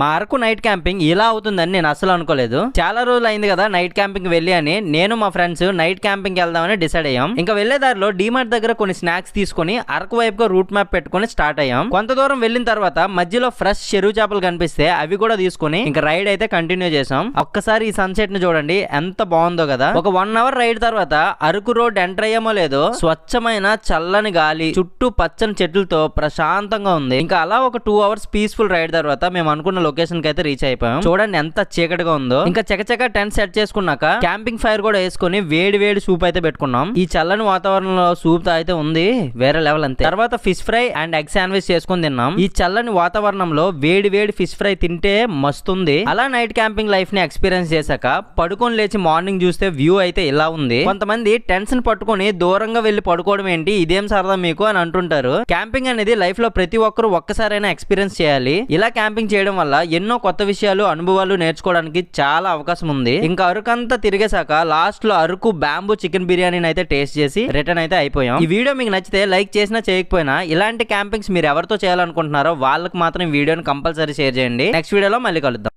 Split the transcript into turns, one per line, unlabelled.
మా Araku night camping ఇలా అవుతుందని నేను అసలు అనుకోలేదు. చాలా రోజులు అయింది కదా నైట్ క్యాంపింగ్ వెళ్ళి అని నేను మా ఫ్రెండ్స్ నైట్ క్యాంపింగ్ వెళ్దామని డిసైడ్ అయ్యాం. ఇంకా వెళ్లే దారిలో డీమార్ట్ దగ్గర కొన్ని స్నాక్స్ తీసుకుని అరకు వైపుగా రూట్ మ్యాప్ పెట్టుకుని స్టార్ట్ అయ్యాం. కొంత దూరం వెళ్ళిన తర్వాత మధ్యలో ఫ్రెష్ చెరువు చేపలు కనిపిస్తే అవి కూడా తీసుకుని ఇంకా రైడ్ అయితే కంటిన్యూ చేసాం. ఒక్కసారి ఈ సన్సెట్ ని చూడండి ఎంత బాగుందో కదా. ఒక 1 అవర్ రైడ్ తర్వాత అరకు రోడ్ ఎంటర్ అయ్యామో లేదో స్వచ్ఛమైన చల్లని గాలి, చుట్టూ పచ్చని చెట్లతో ప్రశాంతంగా ఉంది. ఇంకా అలా ఒక 2 అవర్స్ పీస్ఫుల్ రైడ్ తర్వాత మేము అనుకున్న లొకేషన్ కి అయితే రీచ్ అయిపోయాం. చూడండి ఎంత చీకటిగా ఉందో. ఇంకా చకచక టెంట్ సెట్ చేసుకున్నాక క్యాంపింగ్ ఫైర్ కూడా వేసుకుని వేడి వేడి సూప్ అయితే పెట్టుకున్నాం. ఈ చల్లని వాతావరణంలో సూప్ అయితే ఉంది వేరే లెవెల్ అంతే. తర్వాత fish fry and egg sandwich చేసుకుని తిన్నాం. ఈ చల్లని వాతావరణంలో వేడి వేడి ఫిష్ ఫ్రై తింటే మస్తుంది. అలా నైట్ క్యాంపింగ్ లైఫ్ ని ఎక్స్పీరియన్స్ చేశాక పడుకొని లేచి మార్నింగ్ చూస్తే వ్యూ అయితే ఇలా ఉంది. కొంతమంది టెంట్స్ ని పట్టుకొని దూరంగా వెళ్లి పడుకోవడం ఏంటి, ఇదేం సరదా మీకు అని అంటుంటారు. క్యాంపింగ్ అనేది లైఫ్ లో ప్రతి ఒక్కరు ఒక్కసారైనా ఎక్స్పీరియన్స్ చేయాలి. ఇలా క్యాంపింగ్ చేయడం వల్ల ఎన్నో కొత్త విషయాలు, అనుభవాలు నేర్చుకోవడానికి చాలా అవకాశం ఉంది. ఇంకా అరకంతా తిరిగేశాక లాస్ట్ లో అరకు బ్యాంబూ చికెన్ బిర్యానీని అయితే టేస్ట్ చేసి రిటర్న్ అయితే అయిపోయాం. ఈ వీడియో మీకు నచ్చితే లైక్ చేసినా చేయకపోయినా ఇలాంటి క్యాంపింగ్స్ మీరు ఎవరితో చేయాలనుకుంటున్నారో వాళ్ళకి మాత్రం ఈ వీడియోని కంపల్సరీ షేర్ చేయండి. నెక్స్ట్ వీడియోలో మళ్ళీ కలుద్దాం.